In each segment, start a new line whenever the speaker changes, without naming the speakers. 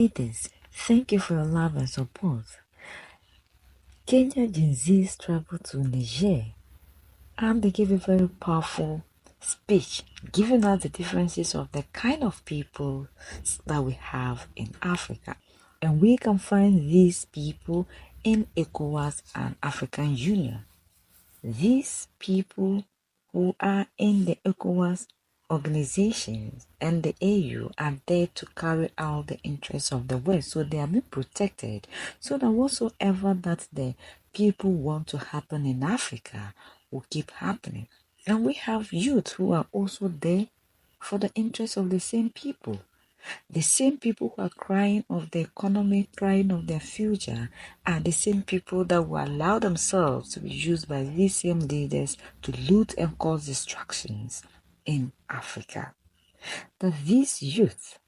Varieties, thank you for your love and support. Kenya Gen Z's traveled to Niger and they gave a very powerful speech giving us the differences of the kind of people that we have in Africa. And we can find these people in ECOWAS and African Union. These people who are in the ECOWAS organizations and the AU are there to carry out the interests of the West. So they are being protected so that whatsoever that the people want to happen in Africa will keep happening. And we have youth who are also there for the interests of the same people. The same people who are crying of the economy, crying of their future, are the same people that will allow themselves to be used by these same leaders to loot and cause destructions in Africa. That these youth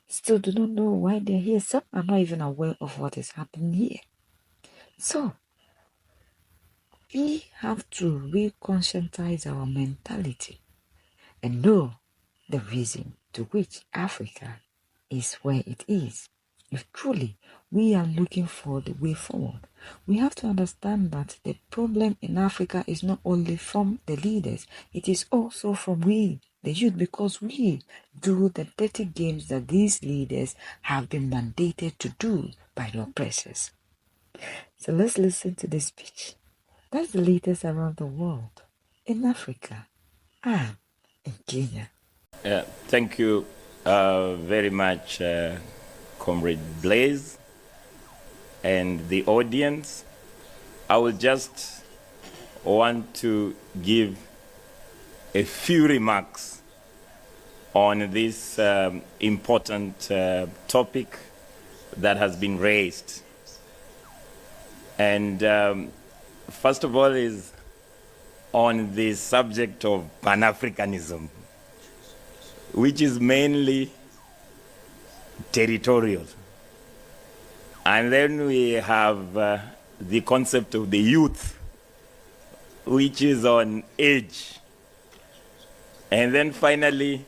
still do not know why they're here. Some are not even aware of what is happening here. So, we have to reconscientize our mentality and know the reason to which Africa is where it is. If truly we are looking for the way forward, we have to understand that the problem in Africa is not only from the leaders, it is also from we, the youth, because we do the dirty games that these leaders have been mandated to do by the oppressors. So let's listen to this speech. That's the latest around the world, in Africa and in Kenya.
Thank you very much, Comrade Blaze and the audience. I will just want to give a few remarks on this important topic that has been raised. And first of all is on the subject of Pan-Africanism, which is mainly territorial. And then we have the concept of the youth, which is on age. And then finally,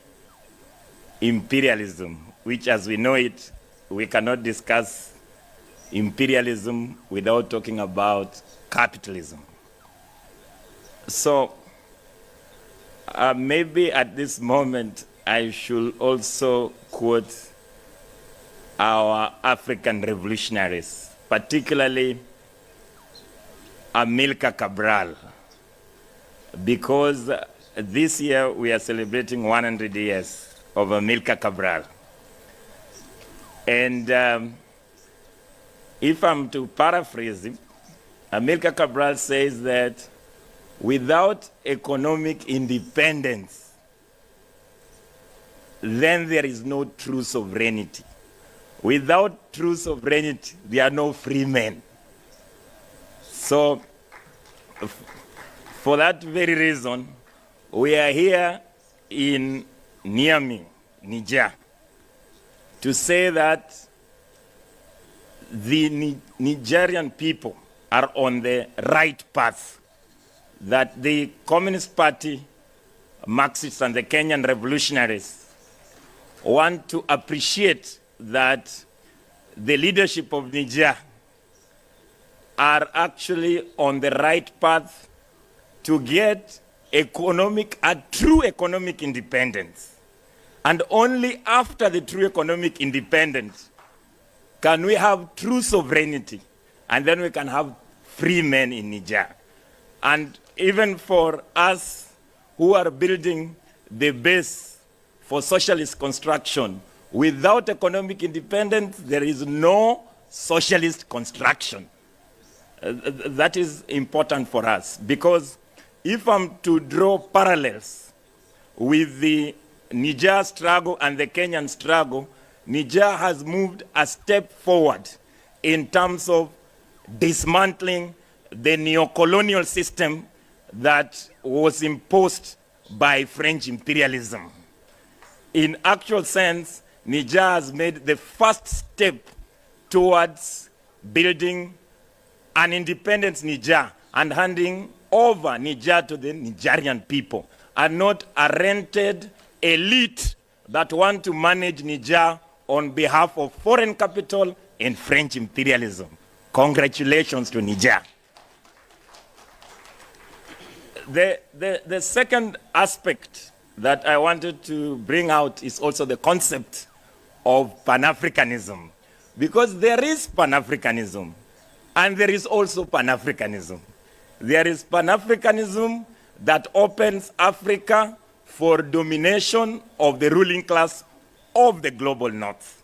imperialism, which as we know it, we cannot discuss imperialism without talking about capitalism. So maybe at this moment, I should also quote our African revolutionaries, particularly Amilcar Cabral, because this year we are celebrating 100 years of Amilcar Cabral. And if I'm to paraphrase him, Amilcar Cabral says that without economic independence, then there is no true sovereignty. Without true sovereignty, there are no free men. So, for that very reason, we are here in Niamey, Niger, to say that the Nigerian people are on the right path, that the Communist Party, Marxists, and the Kenyan revolutionaries want to appreciate that the leadership of Niger are actually on the right path to get a true economic independence. And only after the true economic independence can we have true sovereignty, and then we can have free men in Niger. And even for us who are building the base for socialist construction, without economic independence, there is no socialist construction. That is important for us, because if I'm to draw parallels with the Niger struggle and the Kenyan struggle, Niger has moved a step forward in terms of dismantling the neo-colonial system that was imposed by French imperialism. In actual sense, Niger has made the first step towards building an independent Niger and handing over Niger to the Nigerian people, and not a rented elite that want to manage Niger on behalf of foreign capital and French imperialism. Congratulations to Niger. The second aspect that I wanted to bring out is also the concept of Pan-Africanism. Because there is Pan-Africanism, and there is also Pan-Africanism. There is Pan-Africanism that opens Africa for domination of the ruling class of the global north.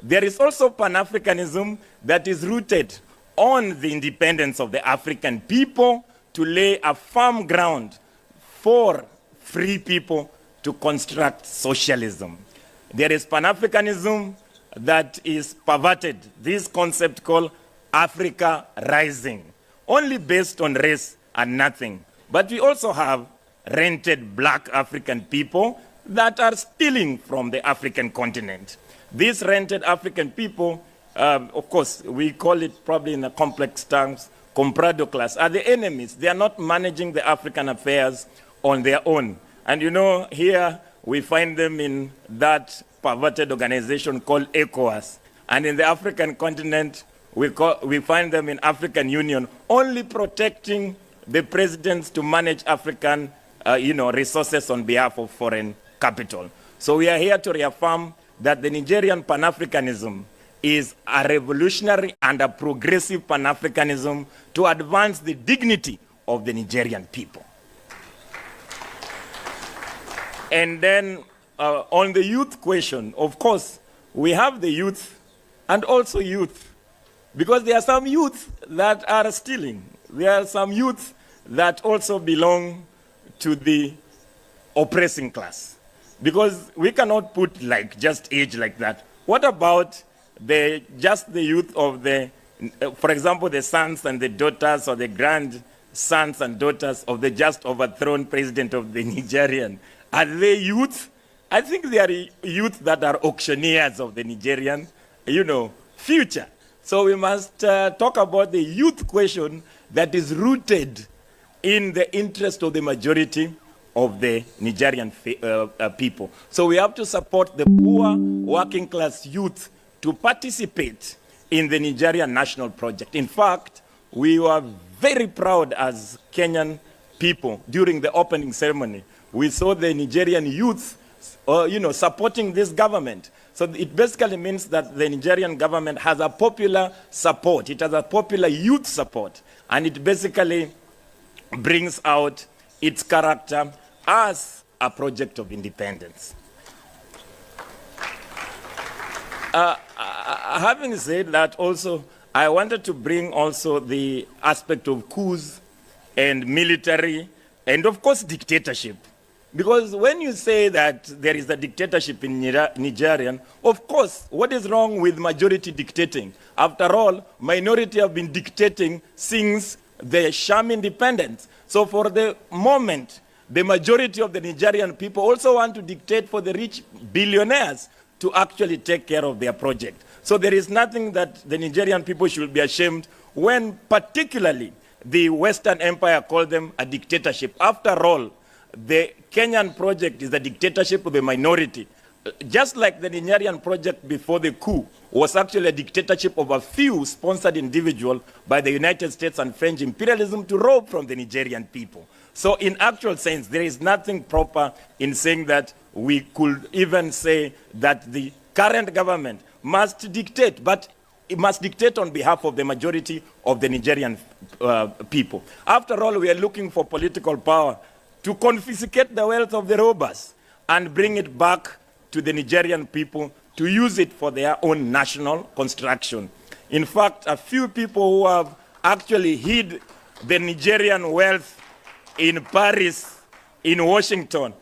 There is also Pan-Africanism that is rooted on the independence of the African people to lay a firm ground for free people to construct socialism. There is Pan-Africanism that is perverted, this concept called Africa Rising, only based on race and nothing. But we also have rented black African people that are stealing from the African continent. These rented African people, of course, we call it probably in a complex terms, comprado class, are the enemies. They are not managing the African affairs on their own. And you know, here we find them in that perverted organization called ECOWAS. And in the African continent, we find them in African Union, only protecting the presidents to manage African resources on behalf of foreign capital. So we are here to reaffirm that the Nigerian Pan-Africanism is a revolutionary and a progressive Pan-Africanism to advance the dignity of the Nigerian people. And then on the youth question, of course, we have the youth and also youth, because there are some youth that are stealing. There are some youth that also belong to the oppressing class, because we cannot put like just age like that. What about just the youth of the, for example, the sons and the daughters or the grandsons and daughters of the just overthrown president of the Nigerian? Are they youth? I think they are youth that are auctioneers of the Nigerian, future. So we must talk about the youth question that is rooted in the interest of the majority of the Nigerian people. So we have to support the poor working class youth to participate in the Nigerian national project. In fact, we were very proud as Kenyan people during the opening ceremony. We saw the Nigerian youth supporting this government. So it basically means that the Nigerian government has a popular support. It has a popular youth support. And it basically brings out its character as a project of independence. Having said that, also, I wanted to bring also the aspect of coups and military and, of course, dictatorship. Because when you say that there is a dictatorship in Nigerian, of course, what is wrong with majority dictating? After all, minority have been dictating since the sham independence. So for the moment, the majority of the Nigerian people also want to dictate for the rich billionaires to actually take care of their project. So there is nothing that the Nigerian people should be ashamed when particularly the Western Empire called them a dictatorship. After all, the Kenyan project is a dictatorship of the minority. Just like the Nigerian project before the coup was actually a dictatorship of a few sponsored individuals by the United States and French imperialism to rob from the Nigerian people. So in actual sense, there is nothing proper in saying that we could even say that the current government must dictate, but it must dictate on behalf of the majority of the Nigerian people. After all, we are looking for political power to confiscate the wealth of the robbers and bring it back to the Nigerian people to use it for their own national construction. In fact, a few people who have actually hid the Nigerian wealth in Paris, in Washington,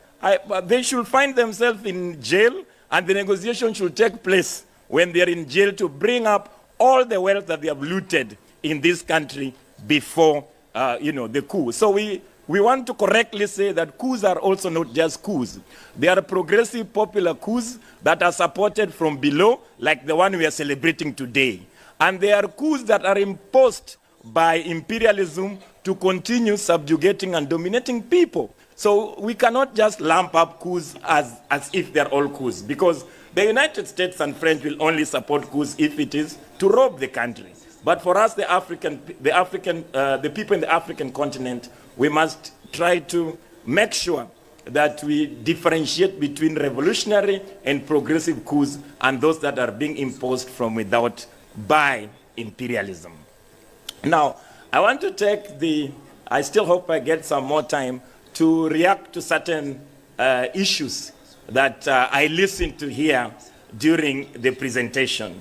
they should find themselves in jail, and the negotiation should take place when they are in jail to bring up all the wealth that they have looted in this country before the coup. So we want to correctly say that coups are also not just coups. They are progressive popular coups that are supported from below, like the one we are celebrating today. And they are coups that are imposed by imperialism to continue subjugating and dominating people. So we cannot just lump up coups as if they're all coups, because The United States and French will only support coups if it is to rob the country. But for us, the people in the African continent, we must try to make sure that we differentiate between revolutionary and progressive coups and those that are being imposed from without by imperialism. Now, I want to take I still hope I get some more time to react to certain issues that I listened to here during the presentation.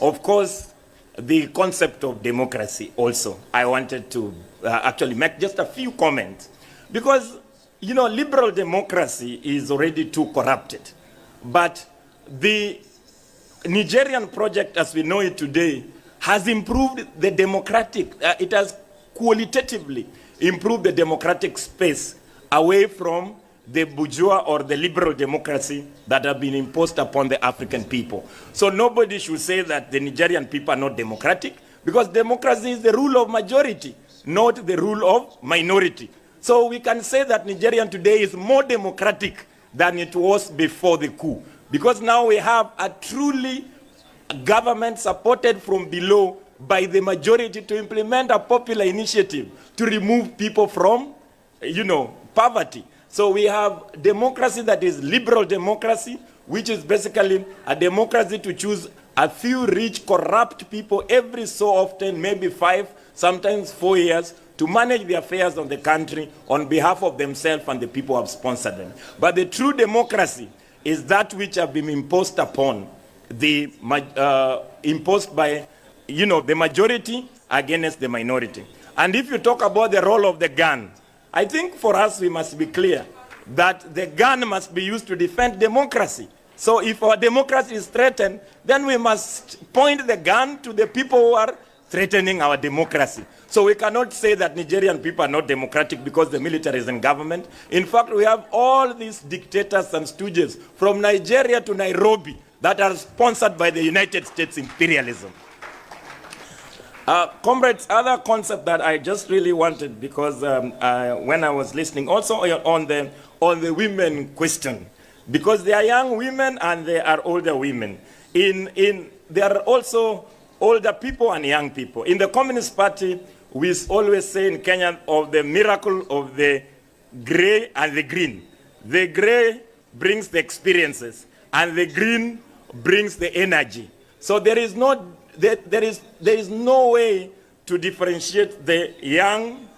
Of course, the concept of democracy also, I wanted to actually make just a few comments. Because, you know, liberal democracy is already too corrupted. But the Nigerian project, as we know it today, has improved the democratic, it has qualitatively improved the democratic space away from the bourgeois or the liberal democracy that have been imposed upon the African people. So nobody should say that the Nigerian people are not democratic, because democracy is the rule of majority, not the rule of minority. So we can say that Nigeria today is more democratic than it was before the coup, because now we have a truly government supported from below by the majority to implement a popular initiative to remove people from, you know, poverty. So we have democracy that is liberal democracy, which is basically a democracy to choose a few rich, corrupt people every so often, maybe 5, sometimes 4 years, to manage the affairs of the country on behalf of themselves and the people who have sponsored them. But the true democracy is that which have been imposed upon imposed by, you know, the majority against the minority. And if you talk about the role of the gun, I think for us we must be clear that the gun must be used to defend democracy. So if our democracy is threatened, then we must point the gun to the people who are threatening our democracy. So we cannot say that Nigerian people are not democratic because the military is in government. In fact, we have all these dictators and stooges from Nigeria to Nairobi that are sponsored by the United States imperialism. Comrades, other concept that I just really wanted, because when I was listening, also on the women question, because they are young women and they are older women. There are also older people and young people. In the Communist Party, we always say in Kenya of the miracle of the gray and the green. The gray brings the experiences, and the green brings the energy. So there is no way to differentiate the young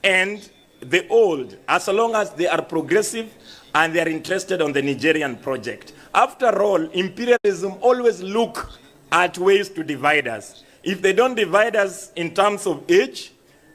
and the old, as long as they are progressive and they are interested on the Nigerian project. After all, imperialism always look at ways to divide us. If they don't divide us in terms of age,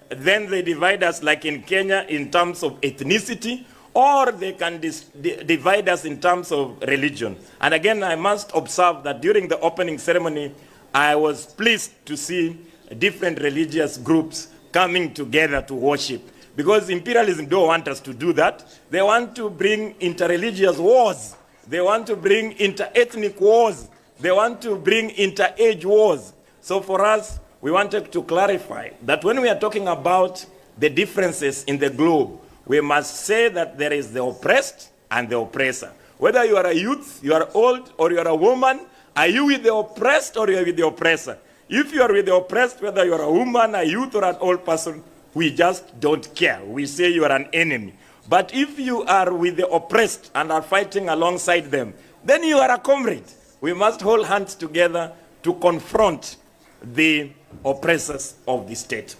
then they divide us, like in Kenya, in terms of ethnicity, or they can divide us in terms of religion. And again, I must observe that during the opening ceremony, I was pleased to see different religious groups coming together to worship. Because imperialism don't want us to do that. They want to bring interreligious wars. They want to bring inter-ethnic wars. They want to bring inter-age wars. So for us, we wanted to clarify that when we are talking about the differences in the globe, we must say that there is the oppressed and the oppressor. Whether you are a youth, you are old, or you are a woman, are you with the oppressed or you are with the oppressor? If you are with the oppressed, whether you are a woman, a youth, or an old person, we just don't care. We say you are an enemy. But if you are with the oppressed and are fighting alongside them, then you are a comrade. We must hold hands together to confront the oppressors of the state.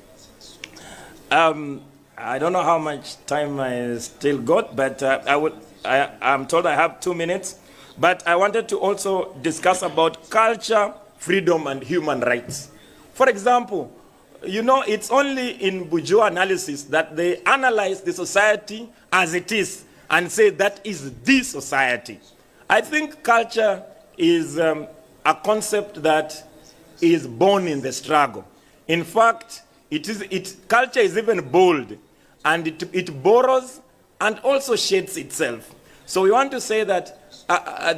I don't know how much time I still got, but I'm told I have 2 minutes. But I wanted to also discuss about culture, freedom, and human rights. For example, you know, it's only in bourgeois analysis that they analyze the society as it is and say that is the society. I think culture is a concept that is born in the struggle. In fact, culture is even bold, and it borrows and also shades itself. So we want to say that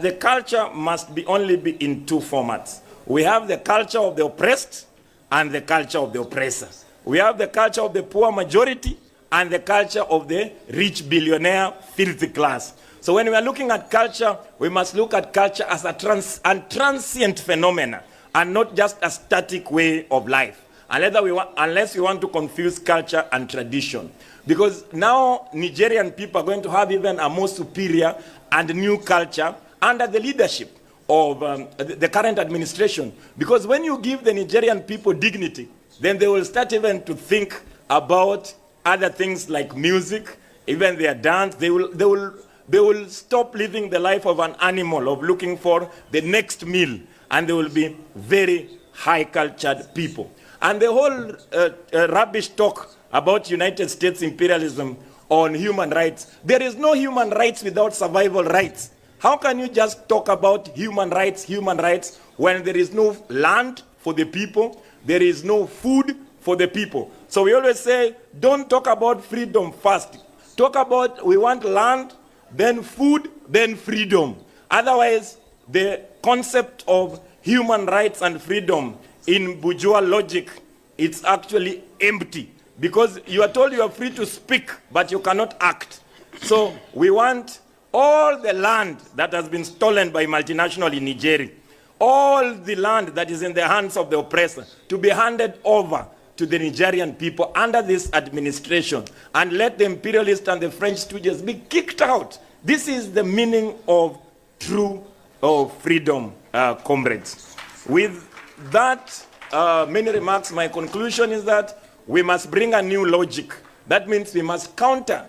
the culture must only be in 2 formats. We have the culture of the oppressed and the culture of the oppressor. We have the culture of the poor majority and the culture of the rich billionaire filthy class. So when we are looking at culture, we must look at culture as a transient phenomena and not just a static way of life, unless we want to confuse culture and tradition. Because now Nigerian people are going to have even a more superior and new culture under the leadership of the current administration. Because when you give the Nigerian people dignity, then they will start even to think about other things like music, even their dance. They will stop living the life of an animal, of looking for the next meal, and they will be very high-cultured people. And the whole rubbish talk about United States imperialism on human rights, there is no human rights without survival rights. How can you just talk about human rights, when there is no land for the people, there is no food for the people? So we always say, don't talk about freedom first. Talk about we want land, then food, then freedom. Otherwise, the concept of human rights and freedom in bourgeois logic, it's actually empty. Because you are told you are free to speak, but you cannot act. So we want all the land that has been stolen by multinational in Nigeria, all the land that is in the hands of the oppressor, to be handed over to the Nigerian people under this administration, and let the imperialists and the French stooges be kicked out. This is the meaning of true freedom, comrades. With that many remarks, my conclusion is that we must bring a new logic. That means we must counter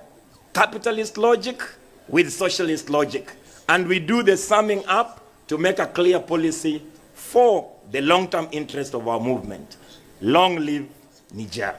capitalist logic with socialist logic. And we do the summing up to make a clear policy for the long-term interest of our movement. Long live Niger.